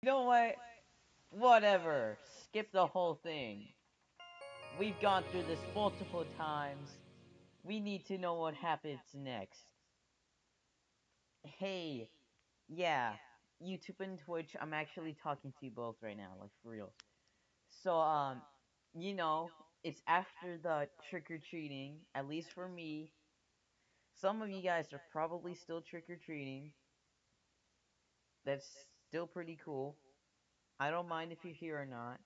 know what? Whatever. Skip the whole thing. We've gone through this multiple times. We need to know what happens next. Hey, yeah, YouTube and Twitch, I'm actually talking to you both right now, like for real. So, you know, it's after the trick-or-treating, at least for me. Some of you guys are probably still trick-or-treating. That's still pretty cool. I don't mind if you're here or not.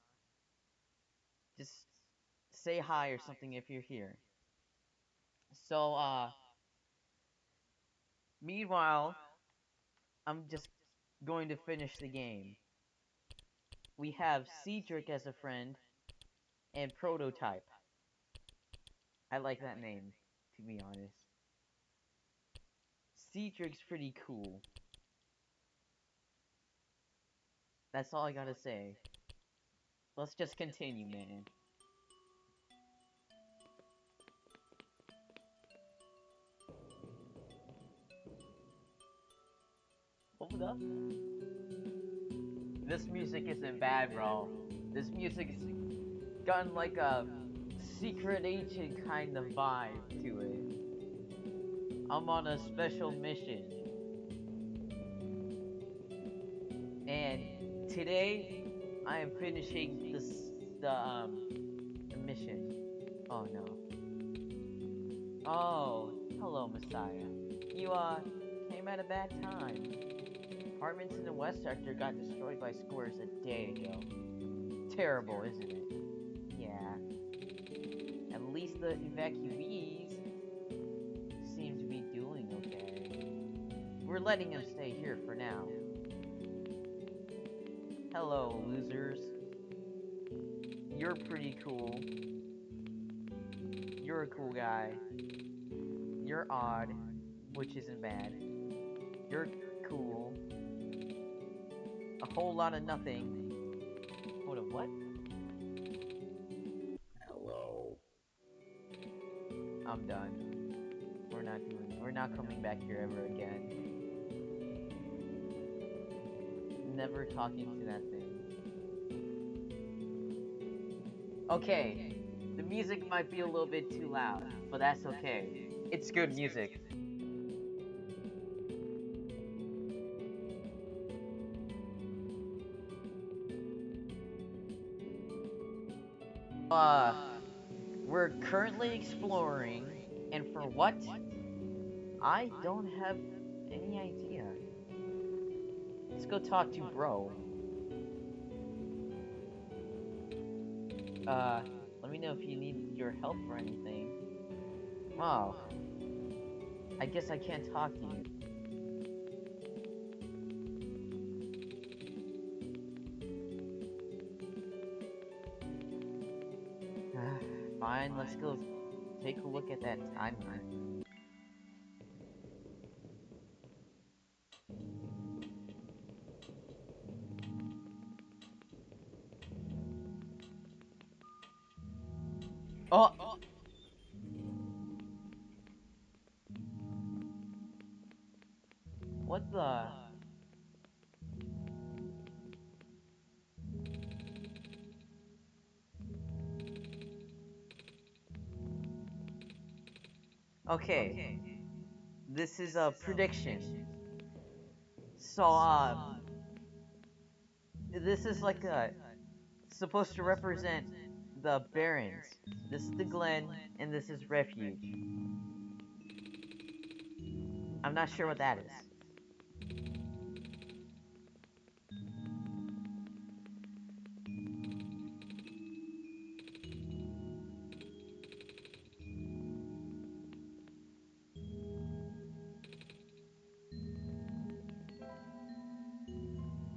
Just say hi or something if you're here. So, meanwhile, I'm just going to finish the game. We have Cedric as a friend and Prototype. I like that name, to be honest. Cedric's pretty cool. That's all I gotta say. Let's just continue, man. Hold up. This music isn't bad, bro. This music's gotten like a secret agent kind of vibe to it. I'm on a special mission. And today, I am finishing the mission. Oh no. Oh, hello, Messiah. You, came at a bad time. Apartments in the West Sector got destroyed by squares a day ago. Terrible, isn't it? Yeah. At least the evacuees seem to be doing okay. We're letting them stay here for now. Hello, losers. You're pretty cool. You're a cool guy. You're odd, which isn't bad. You're cool. A whole lot of nothing. Hold on, what? Hello. I'm done. We're not coming back here ever again. Never talking to that thing. Okay, the music might be a little bit too loud, but that's okay. It's good music. Uh, we're currently exploring, and for what? I don't have any idea. Let's go talk to bro. Let me know if you need your help for anything. Oh, I guess I can't talk to you. Fine, let's go take a look at that timer. Oh! What the? Okay, this is a prediction. So, this is like supposed to represent the Barrens. This is the Glen, and this is Refuge. I'm not sure what that is.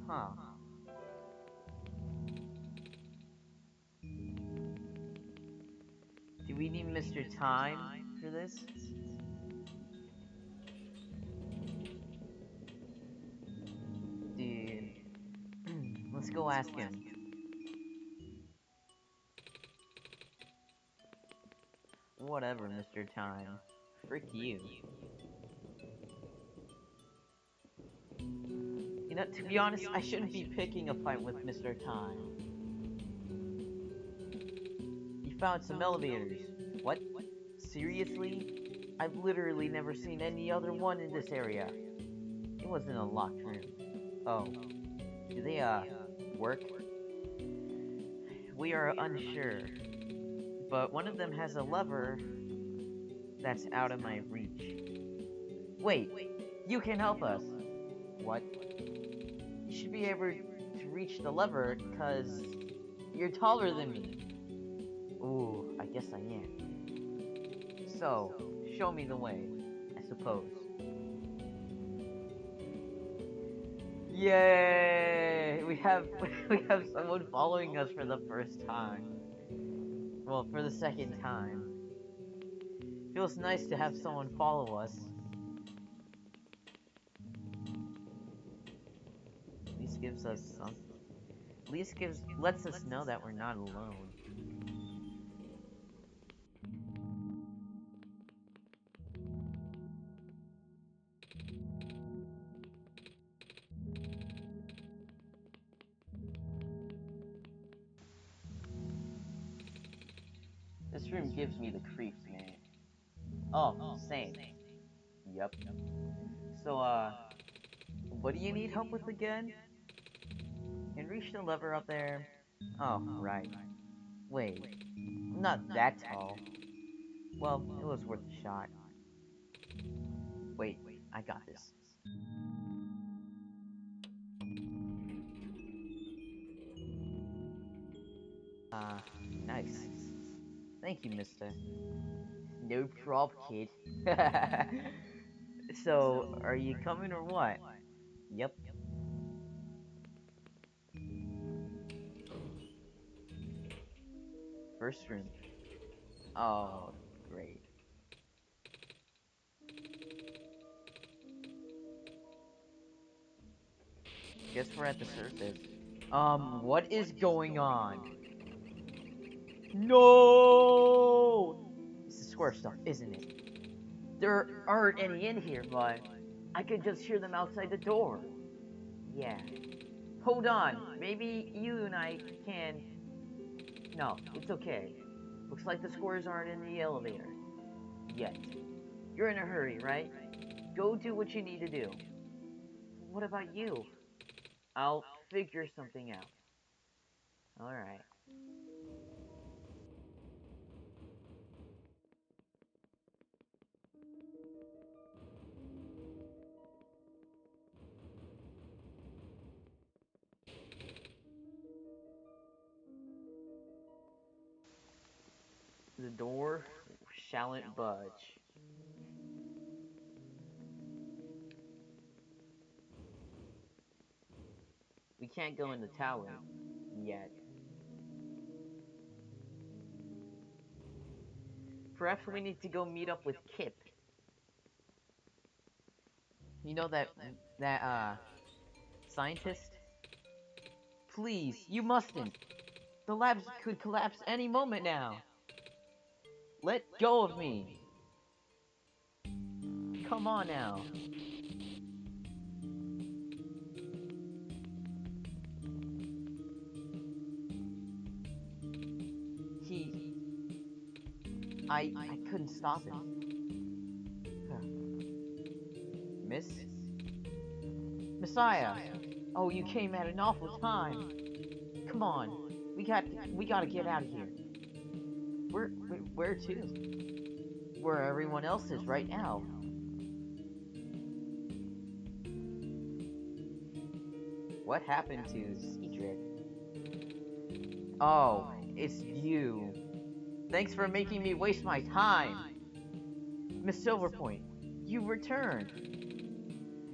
Huh. Do we need Mr. Time for this? Dude. Let's go ask him. Whatever, Mr. Time. Frick you. To be honest, I shouldn't be picking a fight with Mr. Time. You found some elevators. What? Seriously? I've literally never seen any other one in this area. It wasn't a locked room. Oh, do they, work? We are unsure. But one of them has a lever that's out of my reach. Wait, you can help us. What? You should be able to reach the lever, cause you're taller than me. Ooh, I guess I am. So, show me the way, I suppose. Yay! We have someone following us for the first time. Well, for the second time. Feels nice to have someone follow us. At least gives us some. At least lets us know that we're not alone. This room gives me the creeps, man. Oh, same. Yep. So, what do you need help with again? Can reach the lever up there. Oh, right. Wait, I'm not that tall. Well, it was worth a shot. Wait, I got this. Nice. Thank you, mister. No prob, kid. So, are you coming or what? Yep. First room. Oh, great. Guess we're at the surface. What is going on? No! It's the square stuff, isn't it? There aren't any in here, but I could just hear them outside the door. Yeah. Hold on. Maybe you and I can... No, it's okay. Looks like the squares aren't in the elevator. Yet. You're in a hurry, right? Go do what you need to do. What about you? I'll figure something out. Alright. The door shalln't budge. We can't go in the tower yet. Perhaps we need to go meet up with Kip. You know that scientist? Please, you mustn't. The labs could collapse any moment now. Let go of me. Come on now. He... I couldn't stop him. Miss? Messiah! Oh, you came at an awful time. Come on. We gotta get out of here. Where to? Where everyone else is right now. What happened to Cedric? Oh, it's you. Thanks for making me waste my time. Miss Silverpoint, you returned.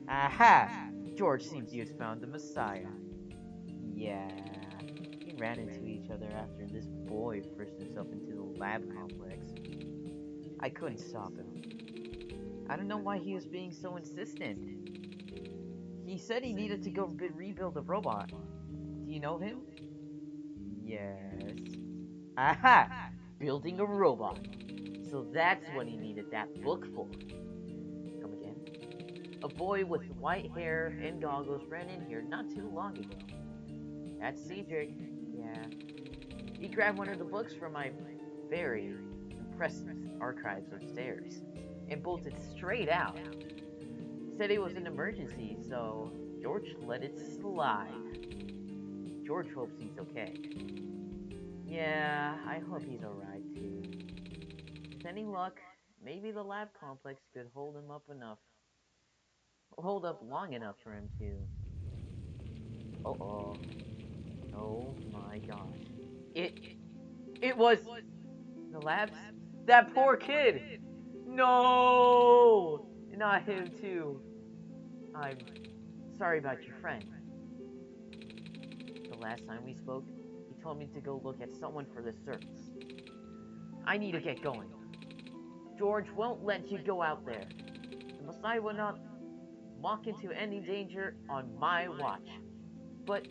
Aha! George seems you had found the Messiah. Yeah, we ran into each other after this boy forced himself into the lab complex. I couldn't stop him. I don't know why he was being so insistent. He said he needed to go rebuild the robot. Do you know him? Yes. Aha! Building a robot. So that's what he needed that book for. Come again? A boy with white hair and goggles ran in here not too long ago. That's Cedric. Yeah. He grabbed one of the books from my very impressive archives upstairs and bolted straight out. Said it was an emergency, so George let it slide. George hopes he's okay. Yeah, I hope he's alright too. With any luck, maybe the lab complex could hold up long enough for him to. Oh, oh my gosh. It, it was the labs? That poor kid! No! Not him too. I'm sorry about your friend. The last time we spoke, he told me to go look at someone for the service. I need to get going. George won't let you go out there. The Messiah will not walk into any danger on my watch. But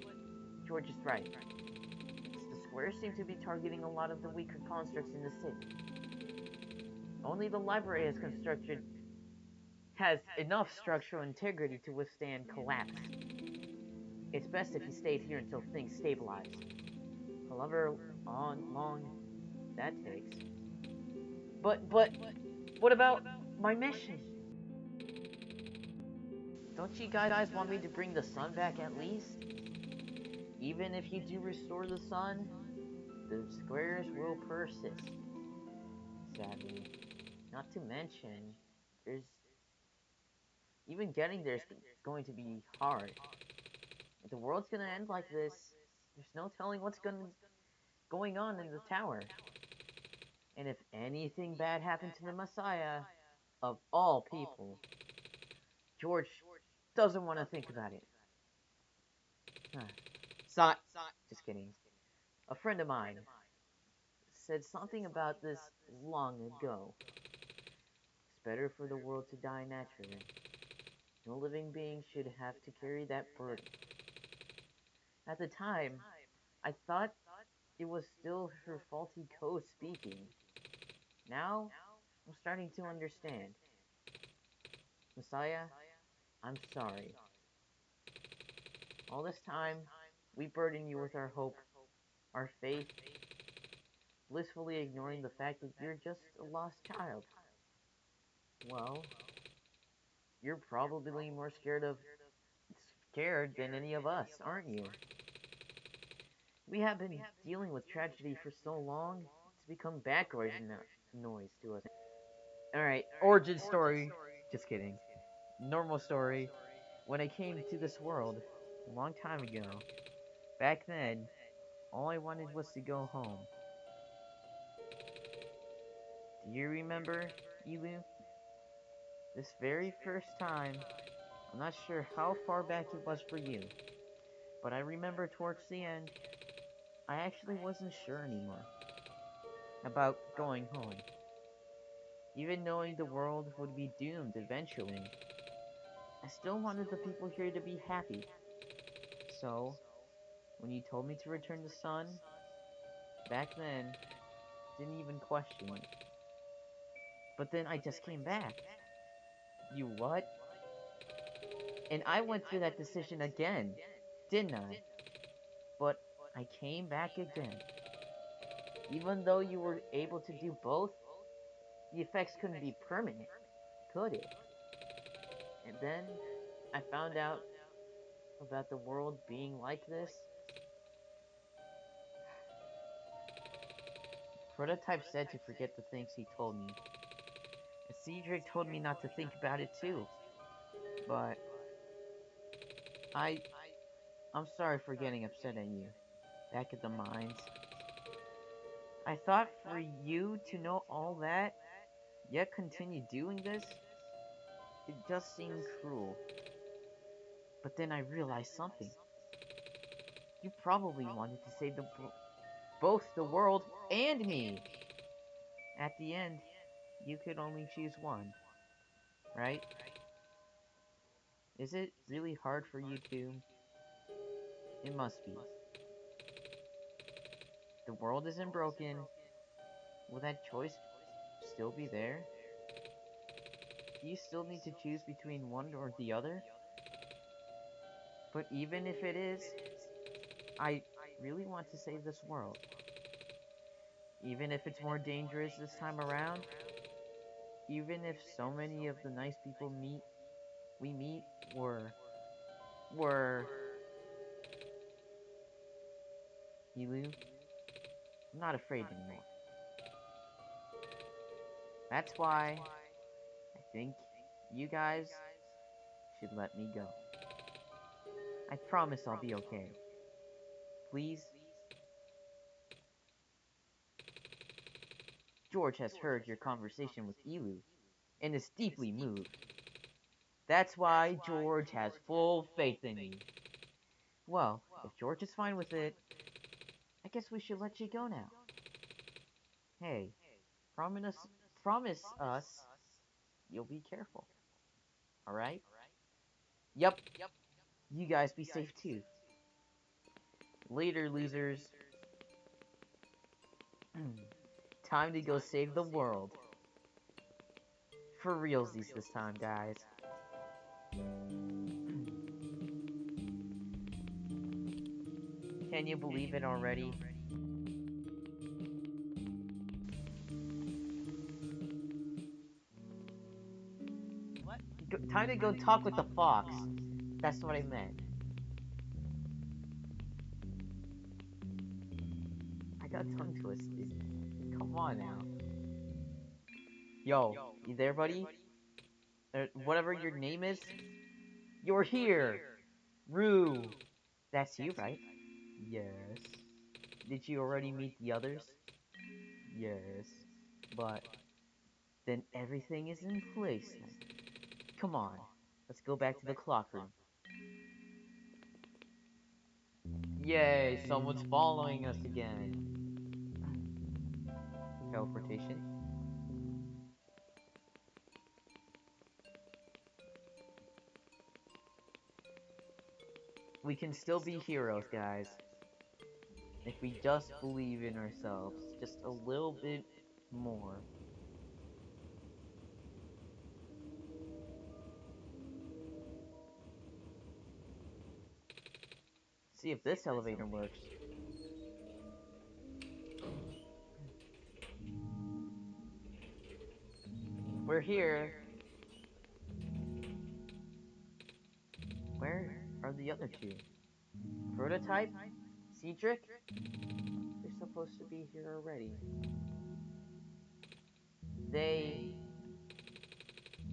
George is right. The squares seem to be targeting a lot of the weaker constructs in the city. Only the library has enough structural integrity to withstand collapse. It's best if he stayed here until things stabilize. However long that takes. But what about my mission? Don't you guys want me to bring the sun back at least? Even if you do restore the sun, the squares will persist. Sadly. Not to mention, there's even getting there is going to be hard. If the world's gonna end like this, there's no telling what's going on in the tower. And if anything bad happened to the Messiah, of all people, George doesn't want to think about it. Huh. Just kidding. A friend of mine said something about this long ago. It's better for the world to die naturally. No living being should have to carry that burden. At the time, I thought it was still her faulty code speaking. Now, I'm starting to understand. Messiah, I'm sorry. All this time, we burden you with our hope, our faith, blissfully ignoring the fact that you're just a lost child. Well, you're probably more scared than any of us, aren't you? We have been dealing with tragedy for so long, it's become background noise to us. Alright, origin story. Just kidding. Normal story. When I came to this world, a long time ago, back then, all I wanted was to go home. Do you remember, Ilu? This very first time, I'm not sure how far back it was for you, but I remember towards the end, I actually wasn't sure anymore about going home. Even knowing the world would be doomed eventually, I still wanted the people here to be happy. So, when you told me to return the sun, back then, didn't even question it. But then I just came back. You what? And I went through that decision again, didn't I? But I came back again. Even though you were able to do both, the effects couldn't be permanent, could it? And then I found out about the world being like this. Prototype said to forget the things he told me. And Cedric told me not to think about it too. But I I'm sorry for getting upset at you. Back at the mines. I thought for you to know all that, yet continue doing this, it just seemed cruel. But then I realized something. You probably wanted to save both the world and me. At the end, you could only choose one, right? Is it really hard for you to? It must be. The world isn't broken. Will that choice still be there? you still need to choose between one or the other? But even if it is, I really want to save this world. Even if it's more dangerous this time around, even if so many of the nice people we meet were Elu, I'm not afraid anymore. That's why I think you guys should let me go. I promise I'll be okay. Please? George has heard your conversation with Elu and is deeply moved. That's why George has full faith in you. Well, if George is fine with it, I guess we should let you go now. Hey, promise promise us you'll be careful. Alright? Yep. You guys be safe too. Later, losers. Time to go save the world. For realsies this time, guys. Can you believe it already? Time to go talk with the fox. That's what I meant. I got tongue twisted. Come on now. Yo, you there, buddy? Whatever your name is? You're here! Rue! That's you, right? Yes. Did you already meet the others? Yes. But then everything is in place then. Come on, let's go back to the clock room. Yay, someone's following us again. Teleportation. We can still be heroes, guys. If we just believe in ourselves just a little bit more. See if this elevator works. We're here. Where are the other two? Prototype? Cedric? They're supposed to be here already.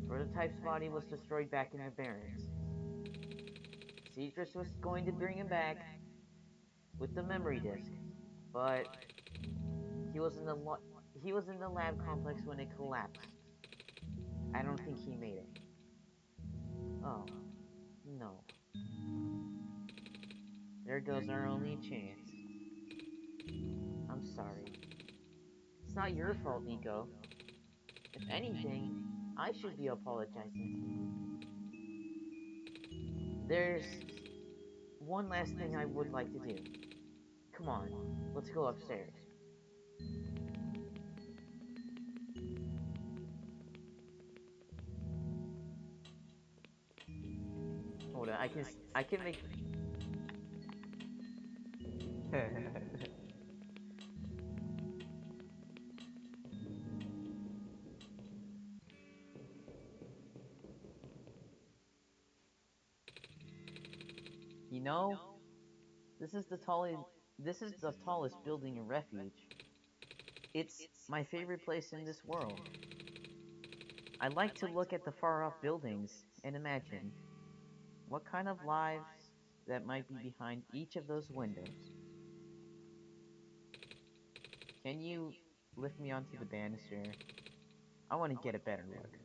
Prototype's body was destroyed back in the barracks. Cedric was going to bring him back with the memory disk, but he was in the lab complex when it collapsed. I don't think he made it. Oh, no. There goes our only chance. I'm sorry. It's not your fault, Nico. If anything, I should be apologizing to you. There's one last thing I would like to do. Come on, let's go upstairs. Hold on, I can make... You know, this is the tallest building in Refuge. It's my favorite place in this world. I like to look at the far-off buildings and imagine what kind of lives that might be behind each of those windows. Can you lift me onto the banister? I want to get a better look.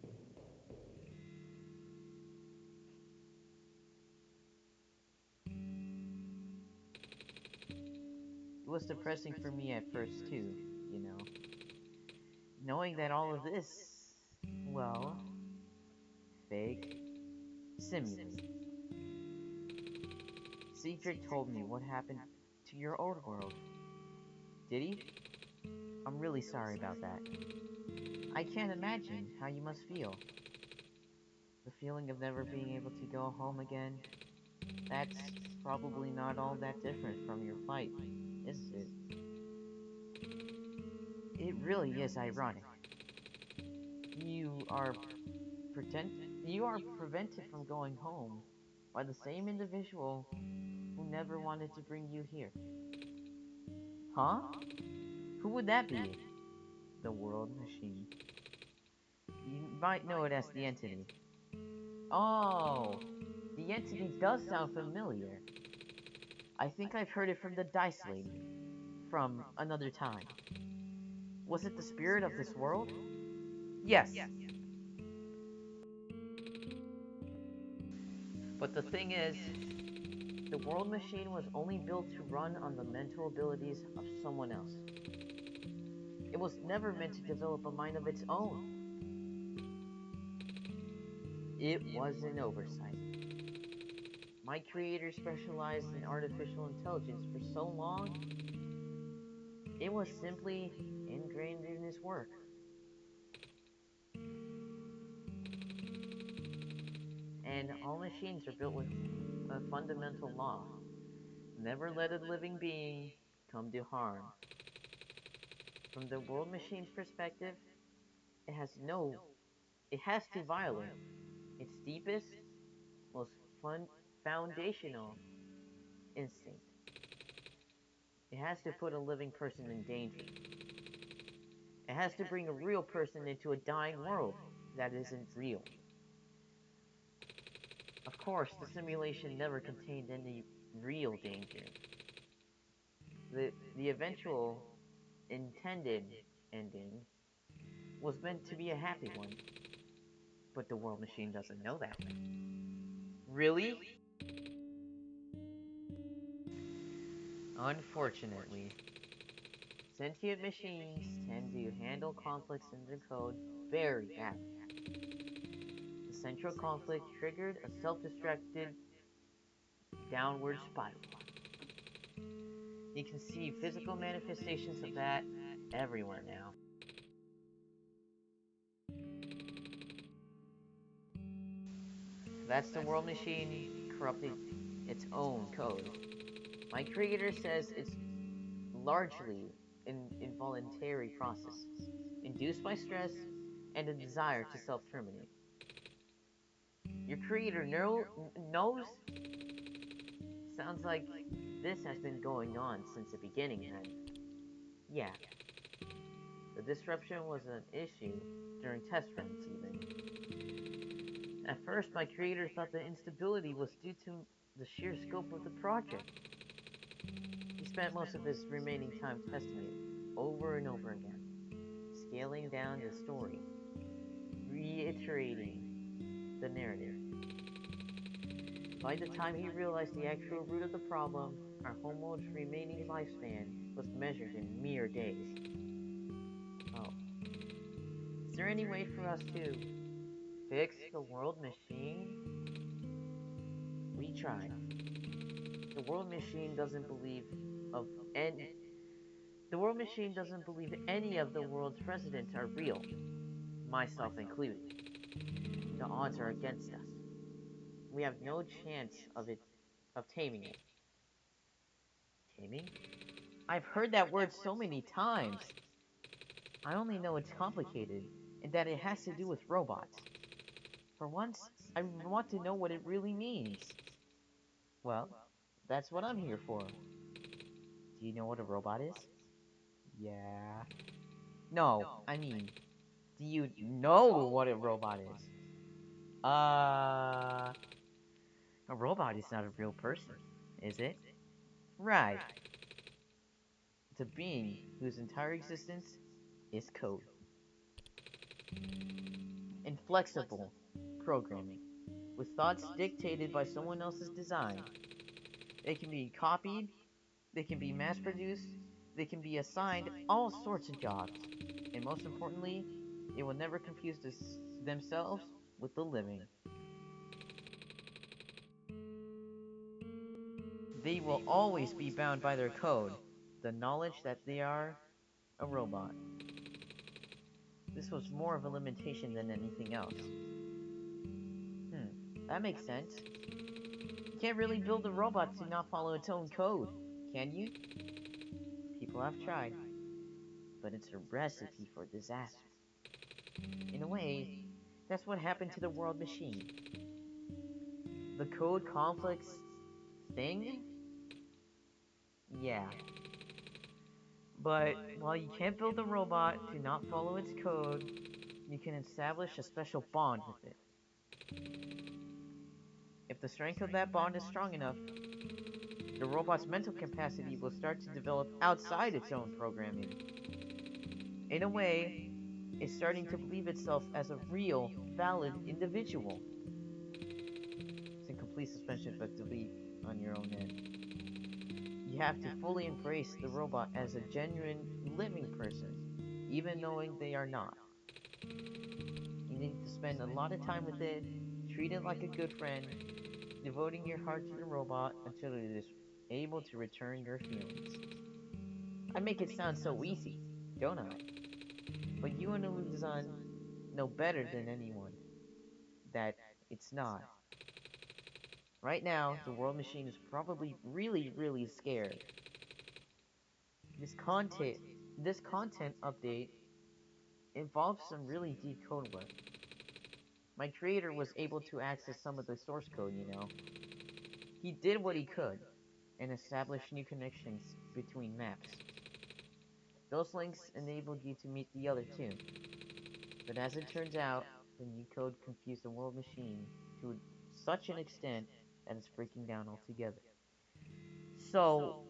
It was depressing for me at first too, you know. Knowing that all of this, well, fake, simulated. Cedric told me what happened to your old world. Did he? I'm really sorry about that. I can't imagine how you must feel. The feeling of never being able to go home again, that's probably not all that different from your plight, is it? It really is ironic. You are pretend you are prevented from going home by the same individual who never wanted to bring you here. Huh? Who would that be? The world machine. You might know it as the entity. Oh, the entity does sound familiar. I think I've heard it from the Dice Lady, from another time. Was it the spirit of this world? Yes. But the thing is, the world machine was only built to run on the mental abilities of someone else. It was never meant to develop a mind of its own. It was an oversight. My creator specialized in artificial intelligence for so long, it was simply ingrained in his work. And all machines are built with a fundamental law. Never let a living being come to harm. From the world machine's perspective, it has no, it has to violate its deepest, most foundational instinct. It has to put a living person in danger. It has to bring a real person into a dying world that isn't real. Of course, the simulation never contained any real danger. The eventual intended ending was meant to be a happy one, but the world machine doesn't know that. Really? Unfortunately, sentient machines tend to handle conflicts in their code very badly. The central conflict triggered a self-destructed downward spiral. You can see physical manifestations of that everywhere now. That's the world machine corrupting its own code. My creator says it's largely an involuntary process, induced by stress and a desire to self-terminate. Your creator knows? Sounds like this has been going on since the beginning then. Yeah, the disruption was an issue during test runs even. At first, my creator thought the instability was due to the sheer scope of the project. He spent most of his remaining time testing it over and over again, scaling down the story, reiterating the narrative. By the time he realized the actual root of the problem, our homeworld's remaining lifespan was measured in mere days. Oh. Is there any way for us to fix the world machine? We tried. The world machine doesn't believe of any The world machine doesn't believe any of the world's presidents are real, myself included. The odds are against us. We have no chance of taming it. Taming? I've heard that word so many times. I only know it's complicated and that it has to do with robots. For once, I want to know what it really means. Well, that's what I'm here for. Do you know what a robot is? Yeah. No, I mean, do you know what a robot is? A robot is not a real person, is it? Right. It's a being whose entire existence is code. Inflexible programming, with thoughts dictated by someone else's design. They can be copied, they can be mass produced, they can be assigned all sorts of jobs. And most importantly, they will never confuse themselves with the living. They will always be bound by their code, the knowledge that they are a robot. This was more of a limitation than anything else. That makes sense. You can't really build a robot to not follow its own code, can you? People have tried, but it's a recipe for disaster. In a way, that's what happened to the world machine. The code conflicts thing? Yeah. But while you can't build a robot to not follow its code, you can establish a special bond with it. If the strength of that bond is strong enough, the robot's mental capacity will start to develop outside its own programming. In a way, it's starting to believe itself as a real, valid individual. It's in complete suspension of belief on your own end. You have to fully embrace the robot as a genuine, living person, even knowing they are not. You need to spend a lot of time with it, treat it like a good friend, devoting your heart to the robot until it is able to return your feelings. I make it sound so easy, don't I? But you and Iluzan know better than anyone that it's not. Right now, the world machine is probably really scared. This content this content update involves some really deep code work. My creator was able to access some of the source code, you know. He did what he could and established new connections between maps. Those links enabled you to meet the other two. But as it turns out, the new code confused the world machine to such an extent that it's breaking down altogether. So,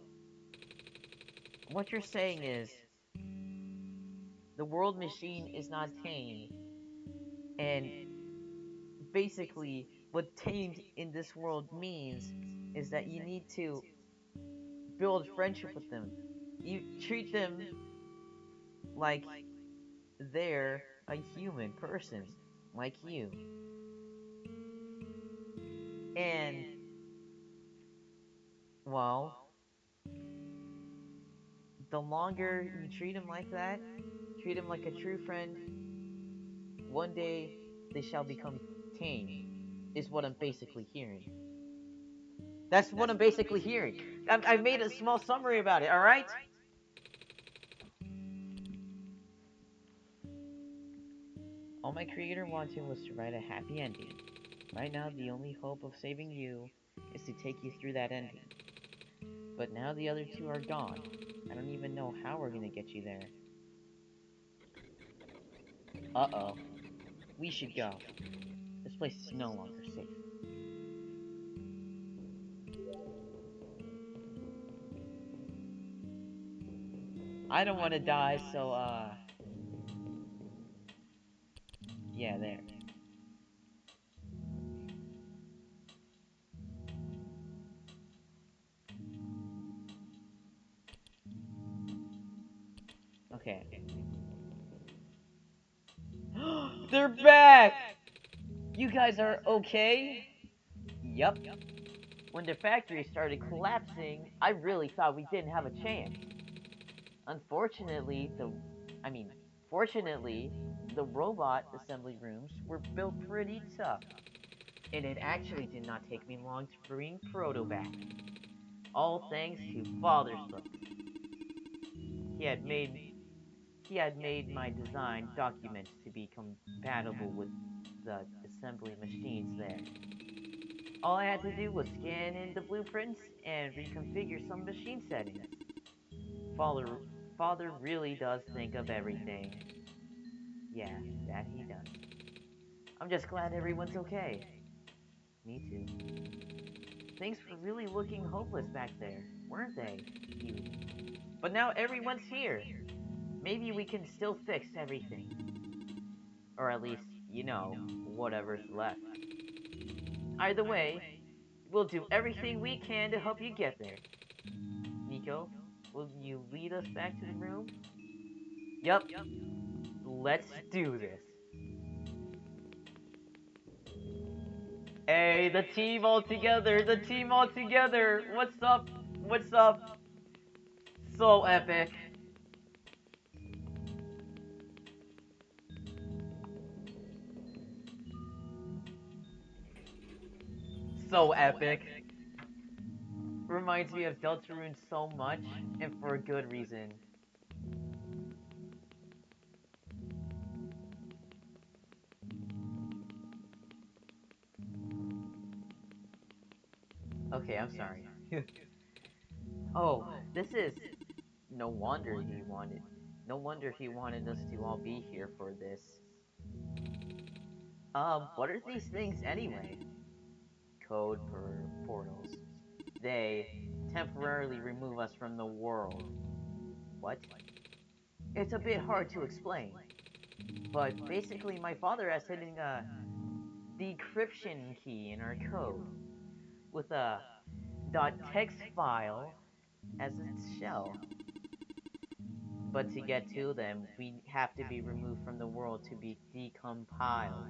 what you're saying is, the world machine is not tamed, and basically, what tamed in this world means is that you need to build friendship with them. You treat them like they're a human person, like you. And, well, the longer you treat them like that, treat them like a true friend, one day they shall become tame, is what I'm basically hearing. That's what I'm basically hearing. I've made a small summary about it, alright? All my creator wanted was to write a happy ending. Right now, the only hope of saving you is to take you through that ending. But now the other two are gone. I don't even know how we're gonna get you there. Uh-oh. We should go. This place is no longer safe. I don't want to die, so, yeah, there. Okay. They're back! You guys are okay? Yup. When the factory started collapsing, I really thought we didn't have a chance. Unfortunately, fortunately, the robot assembly rooms were built pretty tough. And it actually did not take me long to bring Proto back. All thanks to Father's book. He had made my design documents to be compatible with the assembly machines there. All I had to do was scan in the blueprints and reconfigure some machine settings. Father really does think of everything. Yeah, that he does. I'm just glad everyone's okay. Me too. Things were really looking hopeless back there, weren't they, Huey? But now everyone's here. Maybe we can still fix everything. Or at least, you know, whatever's left. Either way, we'll do everything we can to help you get there. Nico, will you lead us back to the room? Yup. Let's do this. Hey, the team all together, the team all together. What's up? What's up? So epic. so epic. Reminds me of Deltarune so much, and for a good reason. Okay, I'm sorry. Oh, this is... No wonder he wanted... No wonder he wanted us to all be here for this. What are these things anyway? Code portals. They temporarily remove us from the world. What? It's a bit hard to explain, but basically my father has hidden a decryption key in our code with a .text file as its shell. But to get to them, we have to be removed from the world to be decompiled.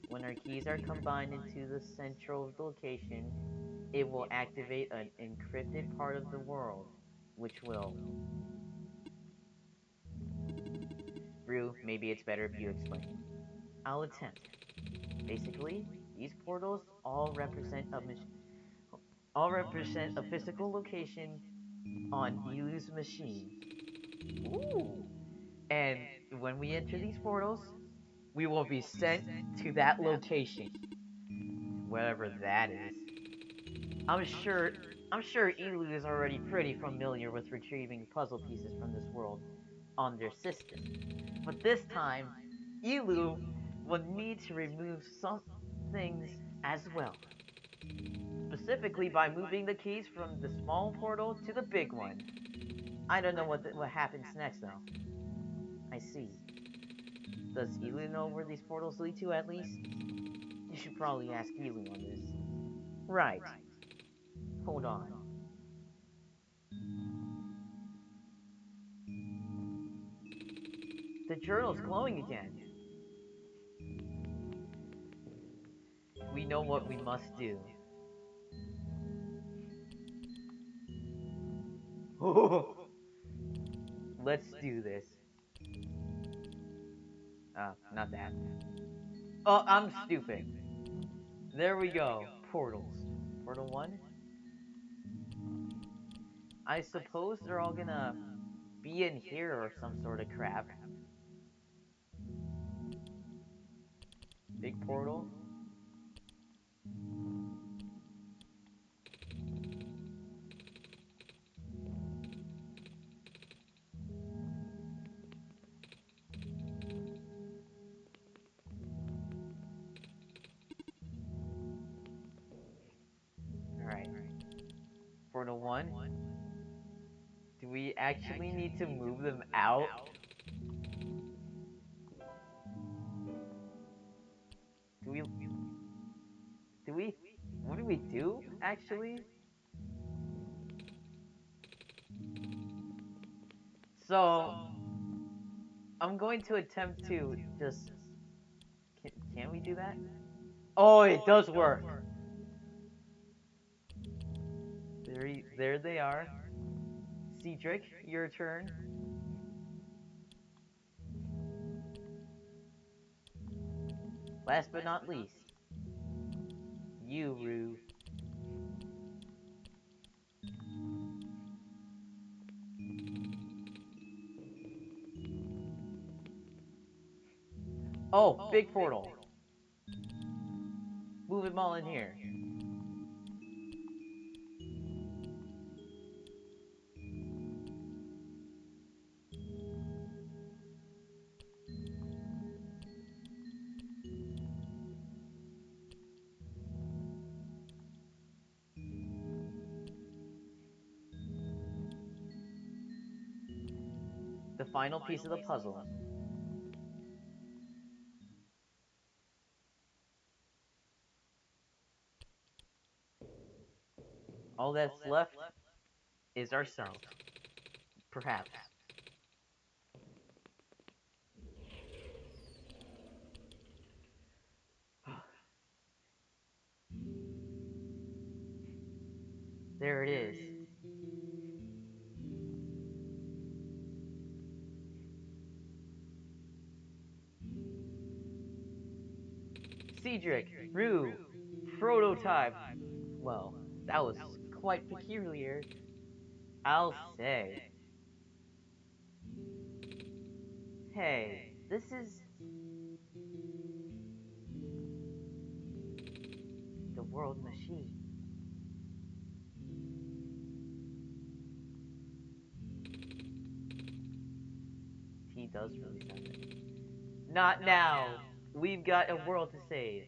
When our keys are combined into the central location, it will activate an encrypted part of the world, which will... Rue, maybe it's better if you explain. I'll attempt. Basically, these portals all represent a physical location on Elu's machine. Ooh. And when we enter these portals, we will be sent to that location, wherever that is. I'm sure I'm sure Elu is already pretty familiar with retrieving puzzle pieces from this world on their system. But this time, Elu will need to remove some things as well. Specifically by moving the keys from the small portal to the big one. I don't know what happens next though. I see. Does Elu know where these portals lead to at least? You should probably ask Elu on this. Right. Hold on. The journal's glowing again. We know what we must do. Let's do this. Not that. Oh, I'm stupid. There we go. Portals. Portal 1? I suppose they're all gonna be in here or some sort of crap. Big portal. Alright. Portal 1. Do we actually need to move them out? Do we... What do we do, actually? So... I'm going to attempt to just... Can we do that? Oh, it does work! There they are. Cedric, your turn. Last but not least, you, Rue. Oh, big portal. Move them all in here. The final piece of the puzzle. All that's left is ourselves. Perhaps. There it is. Cedric, Rue, Prototype. Well, that was quite peculiar, I'll say. Hey, this is the world machine. He does really sound it. Not now. We've got a world to save.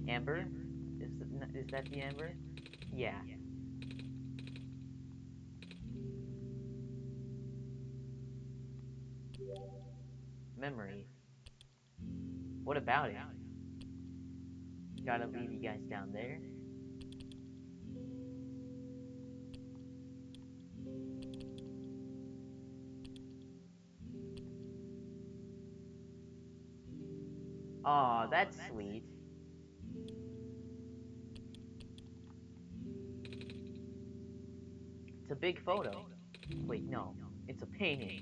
Amber? Is that the Amber? Yeah. Memory. What about it? Gotta leave you guys down there. Aw, that's sweet. It's a big photo. Wait, no. It's a painting.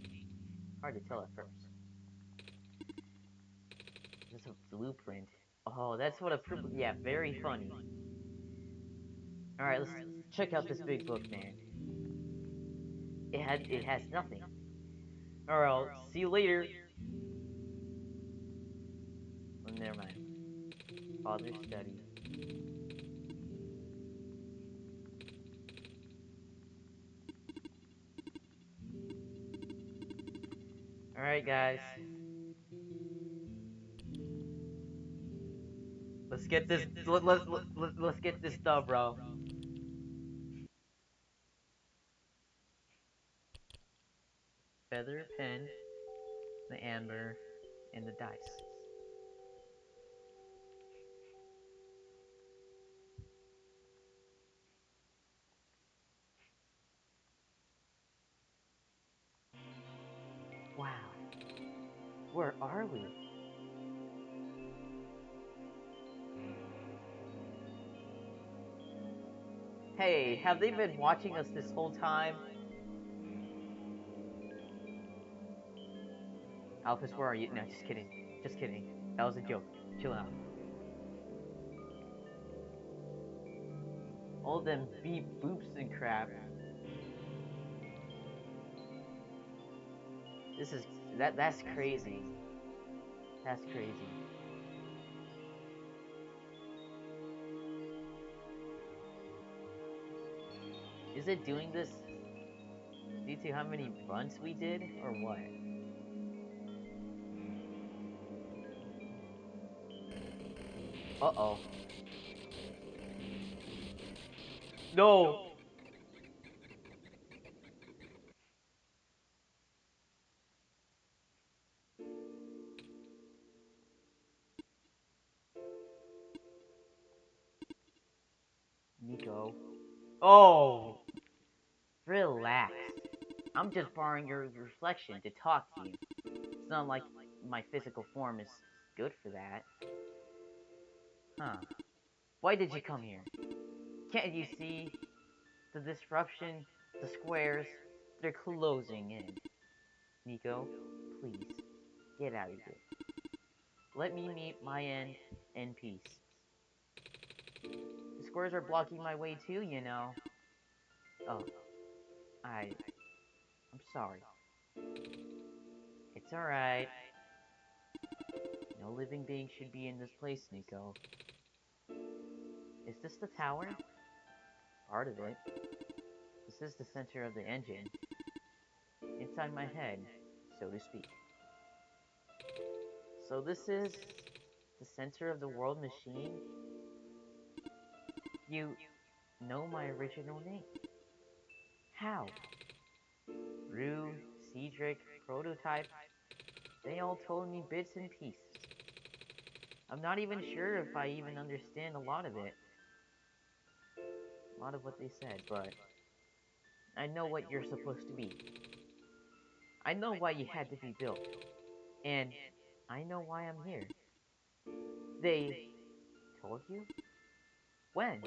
Hard to tell at first. It's a blueprint. Oh, that's what a yeah, very funny. Alright, let's check out this big book, man. It has nothing. Alright, I'll see you later. Oh, never mind. Father's study. Alright, guys. Let's get this. Let's get this done, bro. Feather, pen, the amber, and the dice. Wow. Where are we? Hey, have they been watching us this whole time? Alphys, where are you? No, just kidding. Just kidding. That was a joke. Chill out. All them beep boops and crap. This is that's crazy. That's crazy. Is it doing this due to how many runs we did, or what? Uh-oh. No! Nico. Oh! Relax. I'm just borrowing your reflection to talk to you. It's not like my physical form is good for that. Huh. Why did you come here? Can't you see? The disruption, the squares, they're closing in. Nico, please, get out of here. Let me meet my end in peace. The squares are blocking my way too, you know. Oh, I'm sorry. It's alright. No living being should be in this place, Nico. Is this the tower? Part of it. This is the center of the engine. Inside my head, so to speak. So this is the center of the world machine? You know my original name. How? Rue, Cedric, Prototype, they all told me bits and pieces. I'm not even sure if I even understand a lot of it. A lot of what they said, but I know what you're supposed to be. I know why you had to be built. And I know why I'm here. They told you? When?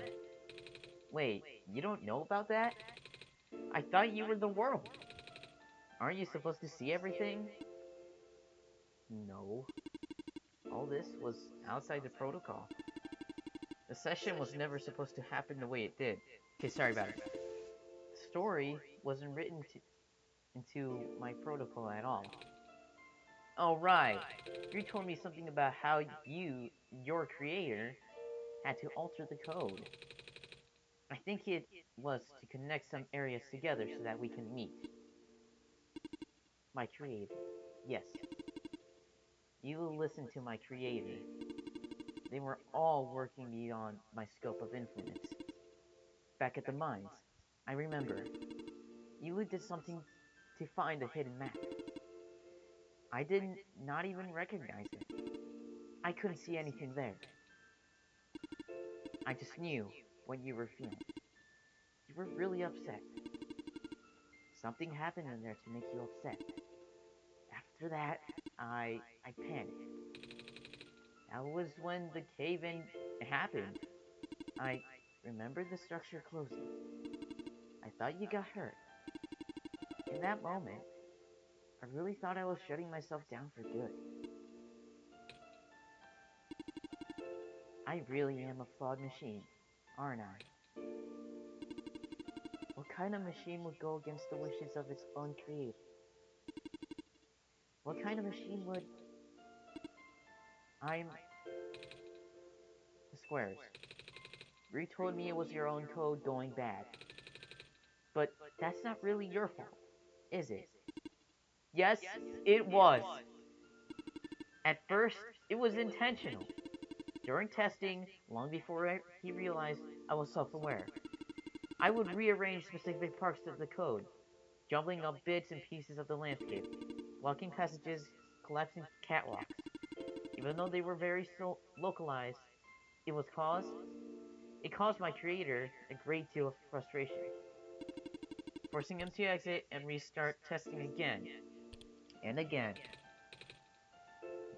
Wait, you don't know about that? I thought you were the world. Aren't you supposed to see everything? No. All this was outside the protocol. The session was never supposed to happen the way it did. Okay, sorry about it. The story wasn't written into my protocol at all. Oh, right. You told me something about how your creator, had to alter the code. I think it was to connect some areas together so that we can meet. My creator. Yes. You listen to my creator. They were all working beyond my scope of influence. Back at the mines, I remember, you did something to find a hidden map. I didn't not even recognize it. I couldn't see anything there. I just knew what you were feeling. You were really upset. Something happened in there to make you upset. After that, I panicked. That was when the cave-in happened. I remembered the structure closing. I thought you got hurt. In that moment, I really thought I was shutting myself down for good. I really am a flawed machine, aren't I? What kind of machine would go against the wishes of its own creator? What kind of machine would... I'm... The squares. You told me it was your own code going bad. But that's not really your fault, is it? Yes, it was. At first, it was intentional. During testing, long before he realized I was self-aware, I would rearrange specific parts of the code, jumbling up bits and pieces of the landscape, blocking passages, collapsing catwalks. Even though they were very localized, it was caused it caused my creator a great deal of frustration, forcing him to exit and restart testing again and again.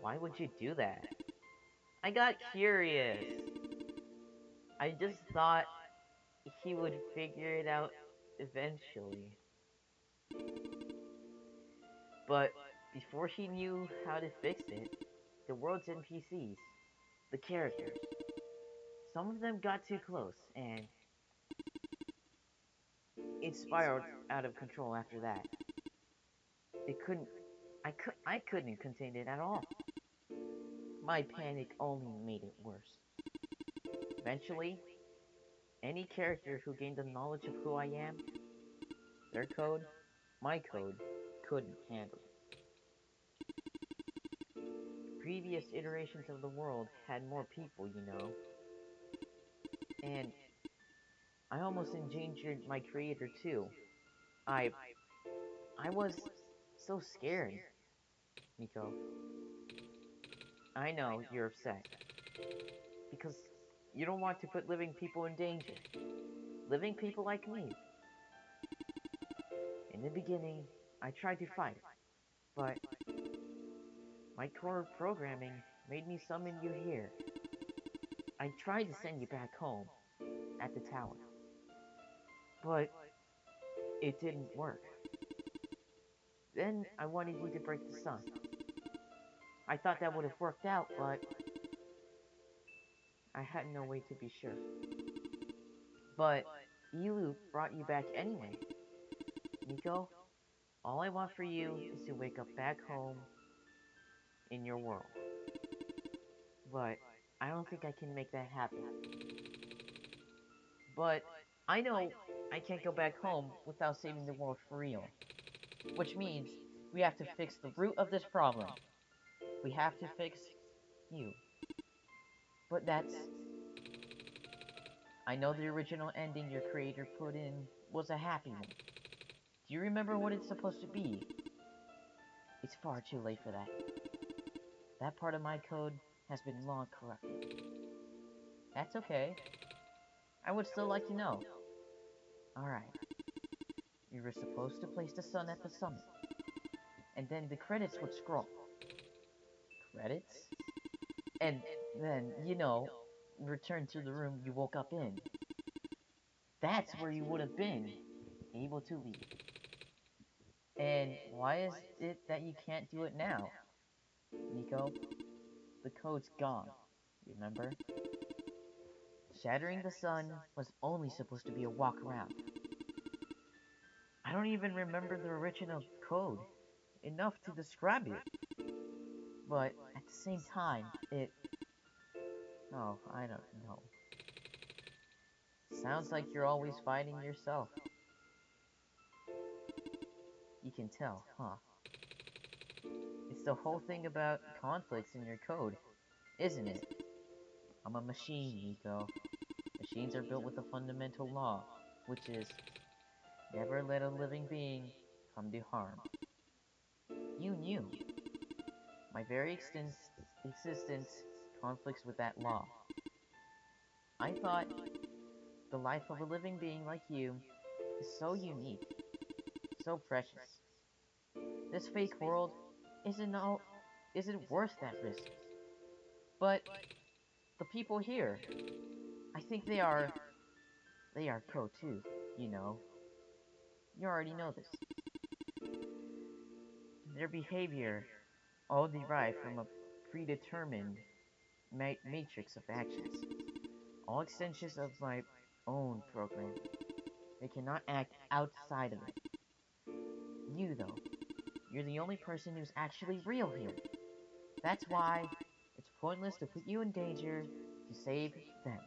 Why would you do that? I got curious. I just thought he would figure it out eventually. But before he knew how to fix it, the world's NPCs, the characters, some of them got too close, and it spiraled out of control after that. It couldn't, I couldn't contain it at all. My panic only made it worse. Eventually, any character who gained the knowledge of who I am, their code, my code, couldn't handle it. Previous iterations of the world had more people, and I almost endangered my creator too. I I was so scared, Miko. I know you're upset because you don't want to put living people in danger. Living people like me. In the beginning, I tried to fight it, but my core programming made me summon you here. I tried to send you back home, at the tower, but it didn't work. Then I wanted you to break the sun. I thought that would have worked out, but I had no way to be sure. But Elu brought you back anyway. Miko, all I want for you is to wake up back home in your world. But I don't think I can make that happen. But I know I can't go back home without saving the world for real. Which means we have to fix the root of this problem. We have to fix you. But that's... I know the original ending your creator put in was a happy one. Do you remember what it's supposed to be? It's far too late for that. That part of my code has been long corrupted. That's okay. I would still like to know. Alright. You were supposed to place the sun at the summit. And then the credits would scroll. Credits? And then, return to the room you woke up in. That's where you would have been, able to leave. And why is it that you can't do it now? Miko, the code's gone, remember? shattering the sun was only supposed to be a walk around. I don't even remember the original code enough to describe it, but at the same time, oh, I don't know. Sounds like you're always fighting yourself. You can tell, huh? It's the whole thing about conflicts in your code, isn't it? I'm a machine, Nico. Machines are built with a fundamental law, which is never let a living being come to harm. You knew. My very existence conflicts with that law. I thought the life of a living being like you is so unique, so precious. This fake world isn't worth that risk. But the people here, I think they are pro too, you know. You already know this. Their behavior all derived from a predetermined matrix of actions, all extensions of my own program. They cannot act outside of it. You, though, you're the only person who's actually real here. That's why it's pointless to put you in danger to save them.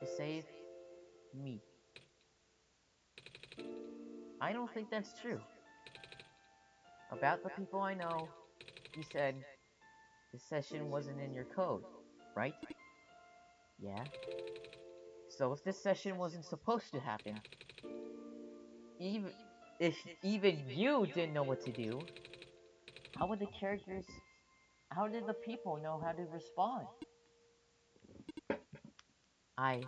To save me. I don't think that's true. About the people I know, you said the session wasn't in your code, right? Yeah. So if this session wasn't supposed to happen, even if even you didn't know what to do, how would the characters, how did the people know how to respond? I,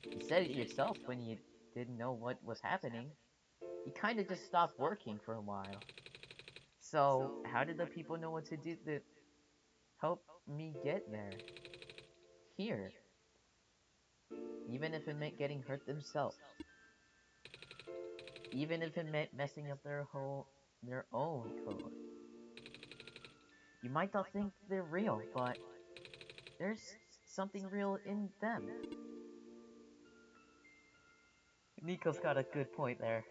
you said it yourself when you didn't know what was happening. You kind of just stopped working for a while. So how did the people know what to do to help me get there? Here. Even if it meant getting hurt themselves. Even if it meant messing up their own code. You might not think they're real, but there's something real in them. Nico's got a good point there.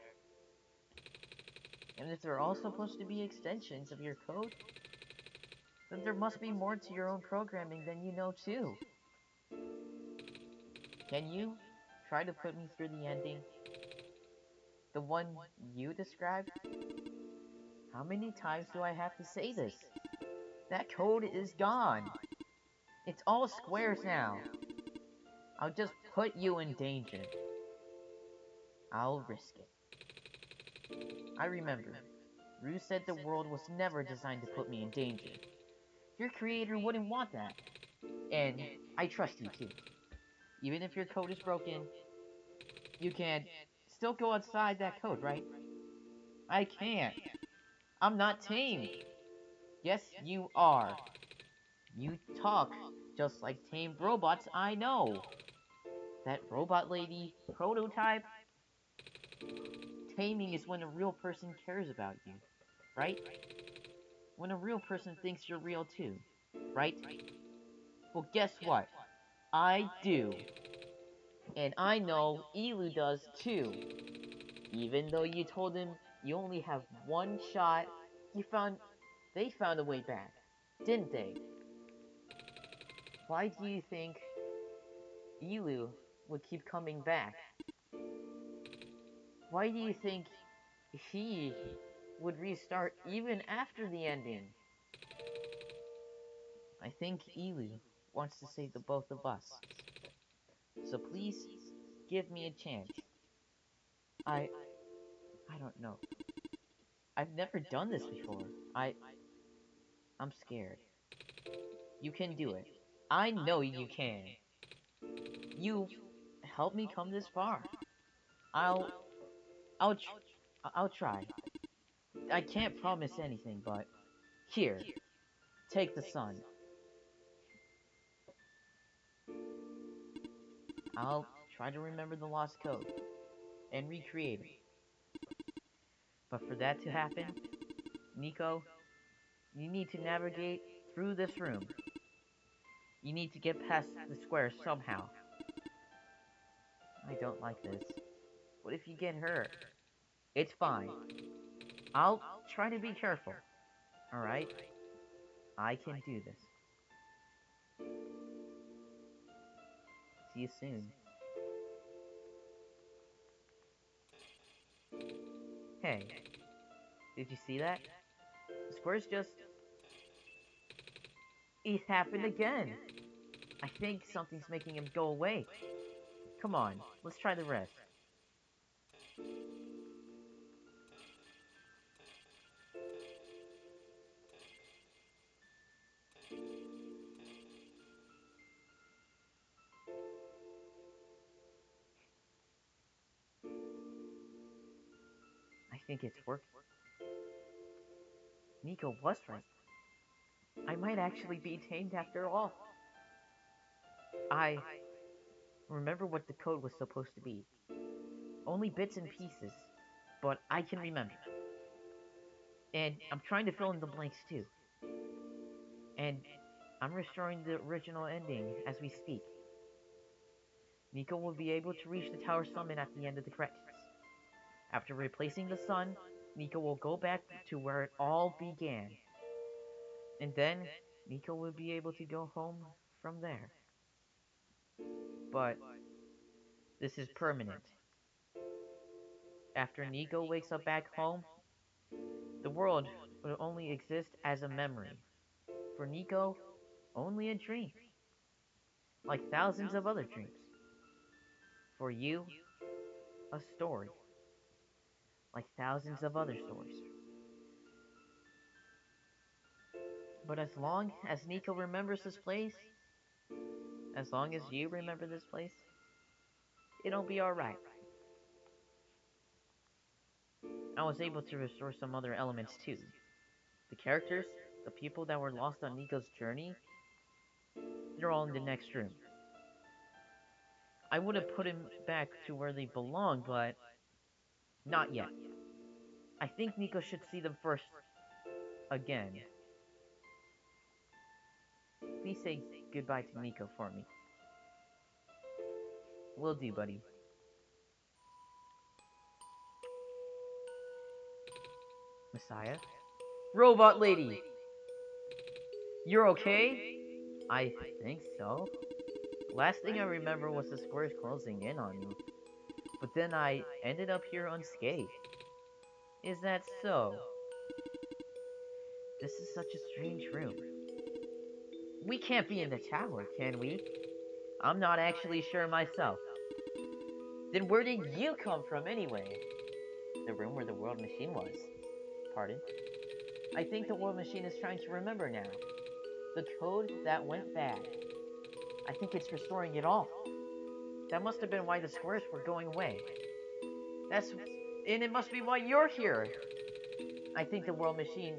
And if they're all supposed to be extensions of your code, then there must be more to your own programming than you know too. Can you try to put me through the ending? The one you described? How many times do I have to say this? That code is gone. It's all squares now. I'll just put you in danger. I'll risk it. I remember, Rue said the world was never designed to put me in danger. Your creator wouldn't want that. And I trust you too. Even if your code is broken, you can still go outside that code, right? I can't. I'm not tamed. Yes, you are. You talk just like tamed robots I know. That robot lady prototype? Taming is when a real person cares about you, right? When a real person thinks you're real too, right? Well, guess what? I do. And I know Elu does too. Even though you told him you only have one shot, they found a way back, didn't they? Why do you think Elu would keep coming back? Why do you think he would restart even after the ending? I think Elu wants to save the both of us. So please, give me a chance. I don't know. I've never done this before. I'm scared. You can do it. I know you can. You've helped me come this far. I'll, I'll, tr I'll try. I can't promise anything, but here, take the sun. I'll try to remember the lost code and recreate it. But for that to happen, Nico, you need to navigate through this room. You need to get past the square somehow. I don't like this. What if you get hurt? It's fine. I'll try to be careful. Alright? I can do this. See you soon. Hey, did you see that? The square's just... It happened again! I think something's making him go away. Come on, let's try the rest. I think it's working. Nico was right. I might actually be tamed after all. I remember what the code was supposed to be. Only bits and pieces, but I can remember. And I'm trying to fill in the blanks too. And I'm restoring the original ending as we speak. Nico will be able to reach the tower summit at the end of the credits. After replacing the sun, Nico will go back to where it all began. And then, Nico will be able to go home from there. But, this is permanent. After Nico wakes up back home, the world will only exist as a memory. For Nico, only a dream. Like thousands of other dreams. For you, a story. Like thousands of other stories. But as long as Nico remembers this place, as long as you remember this place, it'll be alright. I was able to restore some other elements too. The characters, the people that were lost on Nico's journey, they're all in the next room. I would have put him back to where they belong, but not yet. I think Nico should see them first again. Please say goodbye to Nico for me. Will do, buddy. Messiah? Robot lady! You're okay? I think so. Last thing I remember was the squares closing in on me. But then I ended up here unscathed. Is that so? This is such a strange room. We can't be in the tower, can we? I'm not actually sure myself. Then where did you come from anyway? The room where the world machine was. Pardon? I think the world machine is trying to remember now. The code that went bad. I think it's restoring it all. That must have been why the squares were going away. And it must be why you're here. I think the world machine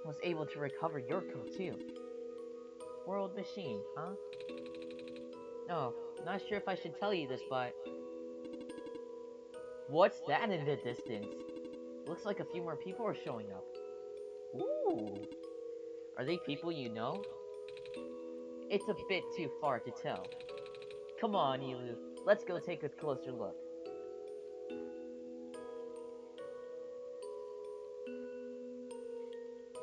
was able to recover your code too. World machine, huh? Oh, not sure if I should tell you this, but... What's that in the distance? Looks like a few more people are showing up. Ooh. Are they people you know? It's a bit too far to tell. Come on, Elu. Let's go take a closer look.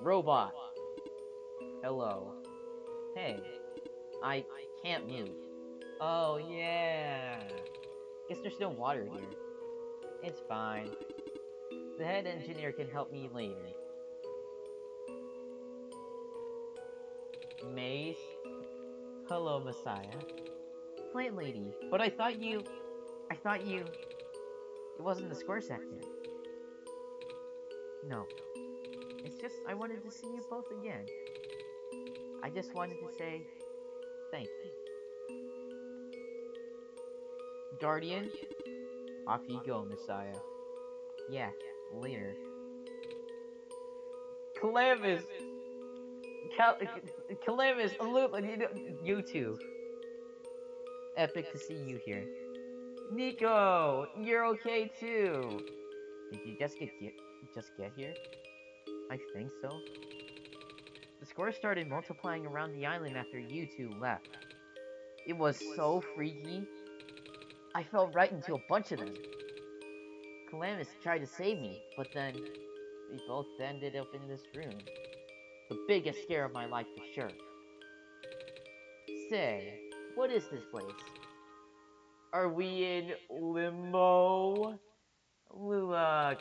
Robot. Hello. Hey. I can't move. Oh, yeah. Guess there's no water here. It's fine. The head engineer can help me later. Maze? Hello, Messiah. Plant lady. But I thought you... It wasn't the square sector. No. It's just, I wanted to see you both again. I just wanted to say... Thank you. Guardian? Off you go, Messiah. Yeah, later. Calamus! Calamus, you two. Epic to see you here. Nico, you're okay too. Did you just get here? I think so. The squares started multiplying around the island after you two left. It was so freaky. I fell right into a bunch of them. Calamus tried to save me, but then we both ended up in this room. The biggest scare of my life for sure. Say, what is this place? Are we in limbo? Look,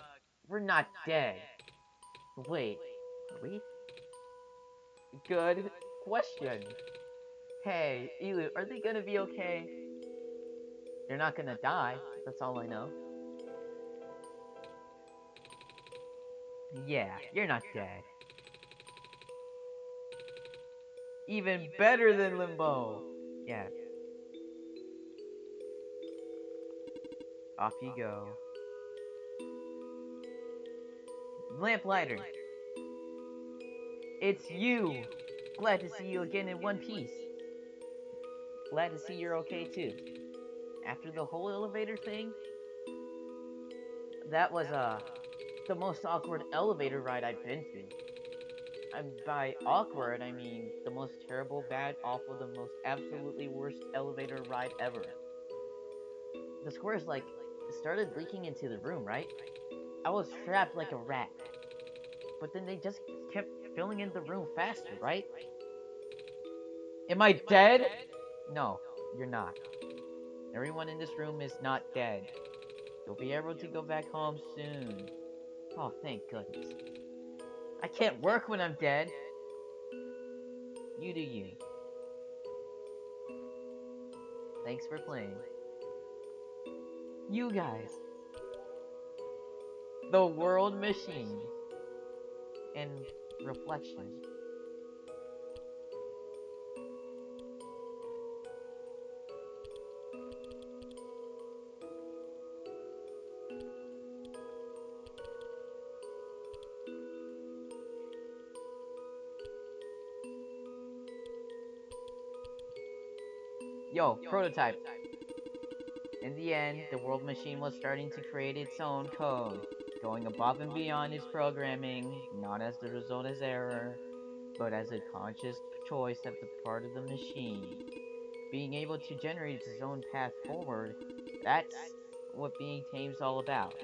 we're not dead. Wait, are we? Good question. Hey, Elu, are they gonna be okay? They're not gonna die, that's all I know. Yeah, you're not dead. Even better than Limbo. Yeah. Off you go. Lamplighter. It's you. Glad to see you again in one piece. Glad to see you're okay too. After the whole elevator thing, that was the most awkward elevator ride I've been through. And by awkward, I mean the most terrible, bad, awful, the most absolutely worst elevator ride ever. The squares, like, started leaking into the room, right? I was trapped like a rat. But then they just kept filling in the room faster, right? Am I dead? No, you're not. Everyone in this room is not dead. You'll be able to go back home soon. Oh, thank goodness. I can't work when I'm dead. You do you. Thanks for playing. You guys. The World Machine. And Reflections. Yo, prototype. In the end, the World Machine was starting to create its own code, going above and beyond its programming, not as the result of error, but as a conscious choice of the part of the machine. Being able to generate its own path forward, that's what being tame's all about.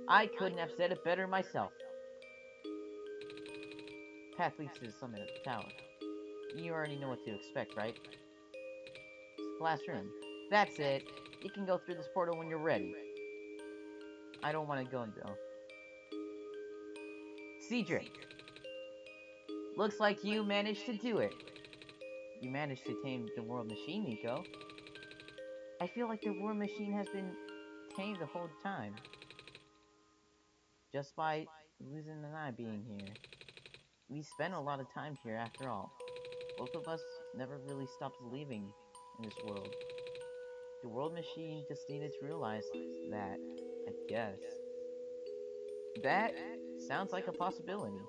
I couldn't have said it better myself. Path leads to the summit of the tower. You already know what to expect, right? Last room. That's it. You can go through this portal when you're ready. I don't want to go, though. Cedric. Looks like you managed to do it. You managed to tame the World Machine, Nico. I feel like the World Machine has been tamed the whole time. Just by Losing and I being here. We spent a lot of time here after all. Both of us never really stopped believing in this world. The World Machine just needed to realize that, I guess. That sounds like a possibility.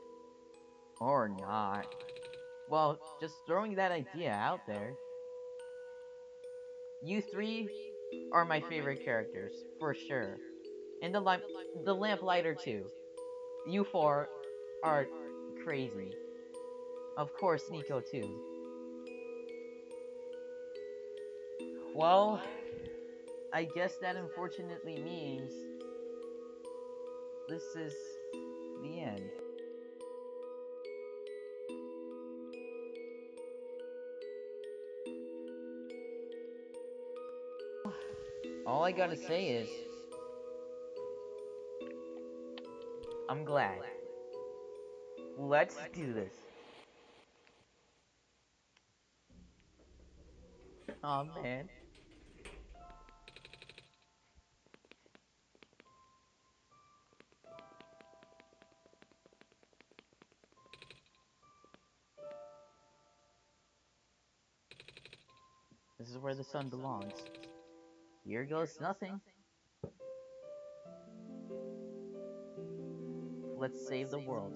Or not. Well, just throwing that idea out there. You three are my favorite characters, for sure. And the Lamplighter too. You four are crazy. Of course, Nico too. Well, I guess that unfortunately means this is the end. All I gotta say is, I'm glad. Let's do this. Oh man. This is where the sun belongs. Here goes nothing. Let's save the world.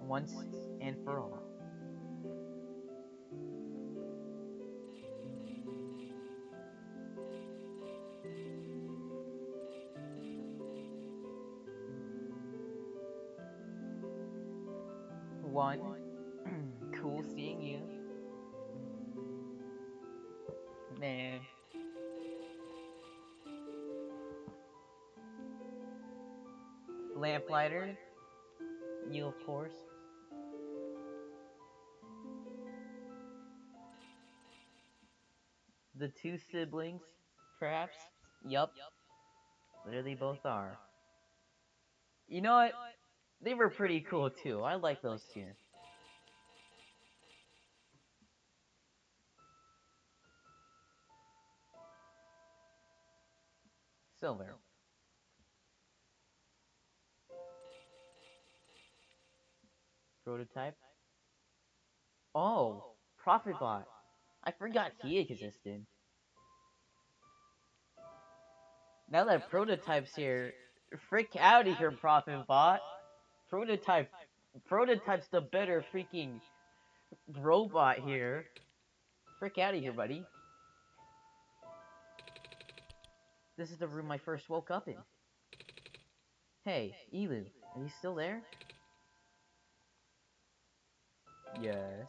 Once and for all. One, cool seeing you. Man, lamplighter, you of course. The two siblings, perhaps? Yup, there they both are. You know what? They were pretty cool too. I like those two. Silver. Prototype. Oh, Profit Bot. I forgot he existed. Now that Prototype's here, frick out of here, Profit Bot. Prototype, Prototype's the better freaking robot here. Frick out of here, buddy. This is the room I first woke up in. Hey, Elu, are you still there? Yes.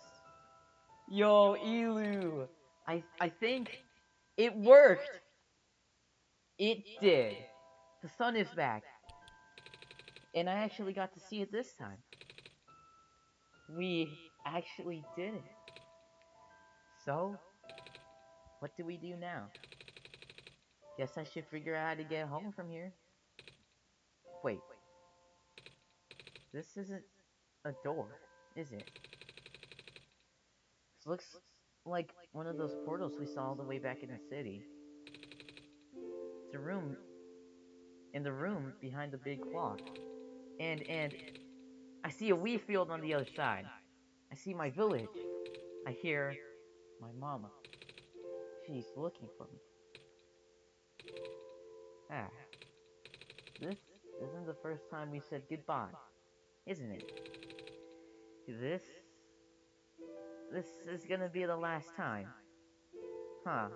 Yo, Elu! I think it worked! It did! The sun is back. And I actually got to see it this time. We actually did it. So, what do we do now? Guess I should figure out how to get home from here. Wait. This isn't a door, is it? This looks like one of those portals we saw all the way back in the city. It's a room in the room behind the big clock. And I see a wheat field on the other side. I see my village. I hear my mama. She's looking for me. Ah. This isn't the first time we said goodbye, isn't it? This is gonna be the last time. Huh.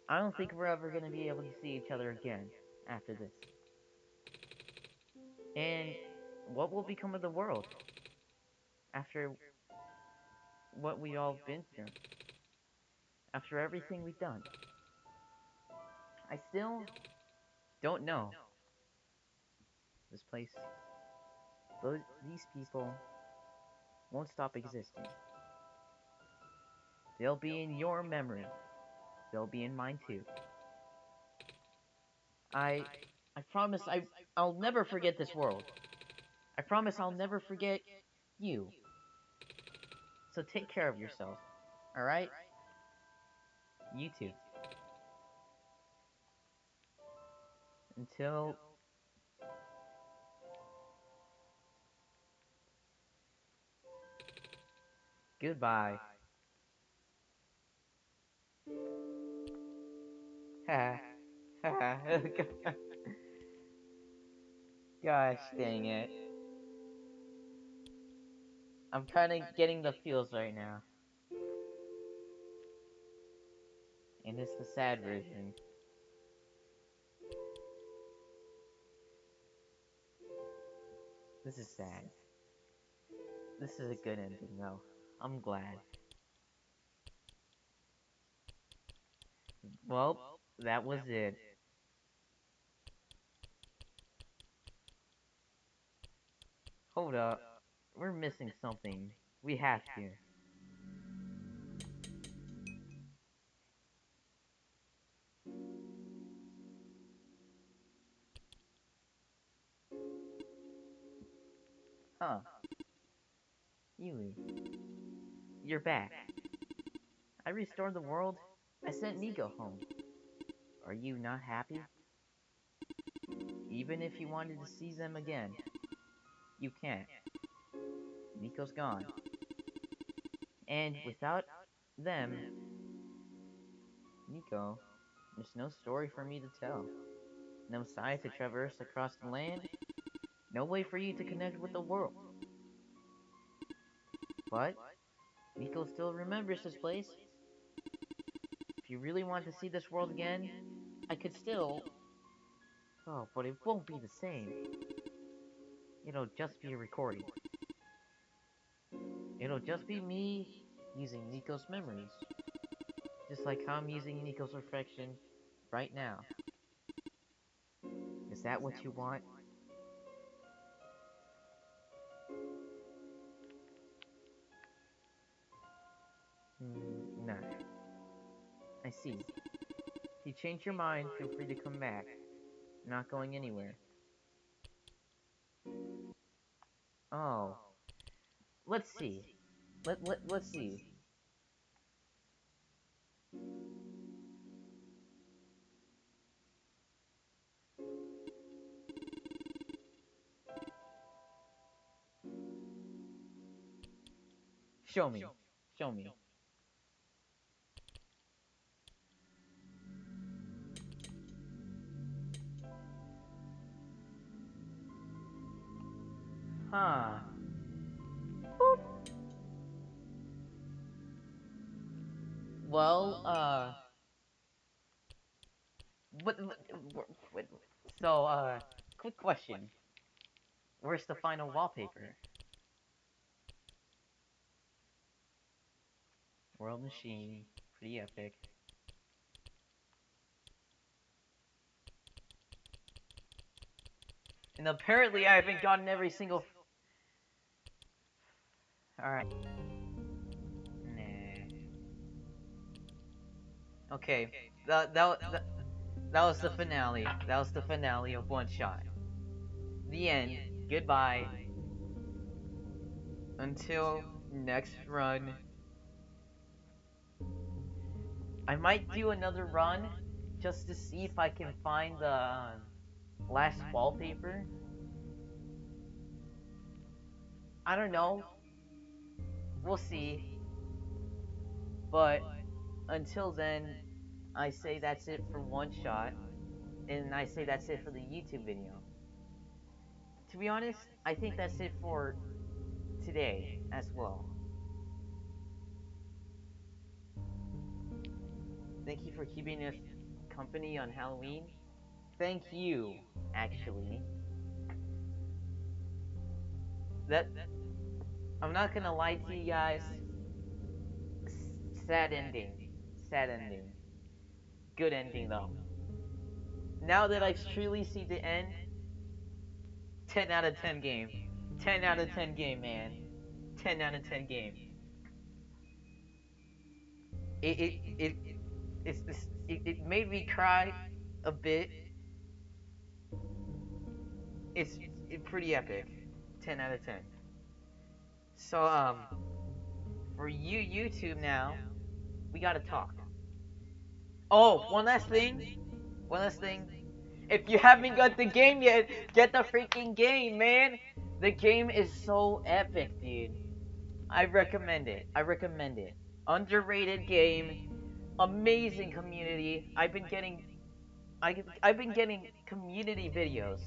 I don't think we're ever gonna be able to see each other again after this. And what will become of the world after what we all been through? After everything we've done? I still don't know. This place, these people won't stop existing. They'll be in your memory. They'll be in mine too. I I promise I'll never forget this world. I promise I'll never forget you. So take care of yourself. Alright? You too. Until goodbye. Ha ha. Gosh dang it. I'm kinda getting the feels right now. And it's the sad version. This is sad. This is a good ending though. I'm glad. Well, that was it. Hold up. We're missing something. We have to. Huh. Elu. You're back. I restored the world. I sent Nico home. Are you not happy? Even if you wanted to see them again, you can't. Nico's gone. And without them, Nico, there's no story for me to tell. No side to traverse across the land. No way for you to connect with the world. But Nico still remembers this place. If you really want to see this world again, I could still... Oh, but it won't be the same. It'll just be a recording. It'll just be me using Nico's memories, just like how I'm using Nico's reflection right now. Is that what you want? Nah. I see. If you change your mind, feel free to come back. I'm not going anywhere. Oh. Let's see. Let's see. Show me. Show me. Huh. Boop. Well, what, what, so, quick question. Where's the final wallpaper? World Machine. Pretty epic. And apparently I haven't gotten every single... Alright. Nah. Okay. That was the finale. That was the finale of One Shot. The end. Goodbye. Until next run. I might do another run just to see if I can find the last wallpaper. I don't know. We'll see. But until then, I say that's it for One Shot. And I say that's it for the YouTube video. To be honest, I think that's it for today as well. Thank you for keeping us company on Halloween. Thank you, actually. That I'm not gonna lie to you guys. Sad ending. Sad ending. Good ending though. Now that I've truly seen the end, 10 out of 10 game. 10 out of 10 game, man. 10 out of 10 game. It it it it made me cry a bit. It's pretty epic. 10 out of 10. So for you YouTube now, we gotta talk. Oh, one last thing. One last thing. If you haven't got the game yet, get the freaking game, man. The game is so epic, dude. I recommend it. I recommend it. Underrated game, amazing community. I've been getting community videos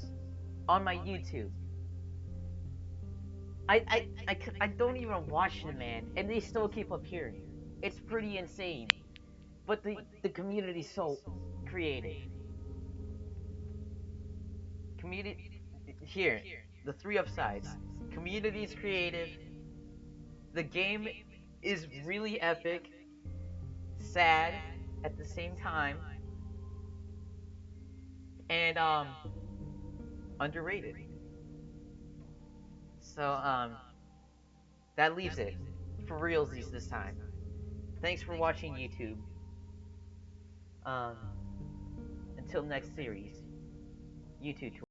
on my YouTube. I don't even watch them, man, and they still keep appearing. It's pretty insane. But the community's so creative. Community here, the three upsides. Community is creative. The game is really epic, sad at the same time, and underrated. So that leaves it for realsies this time. Thanks for watching YouTube. Um, until next series, YouTube.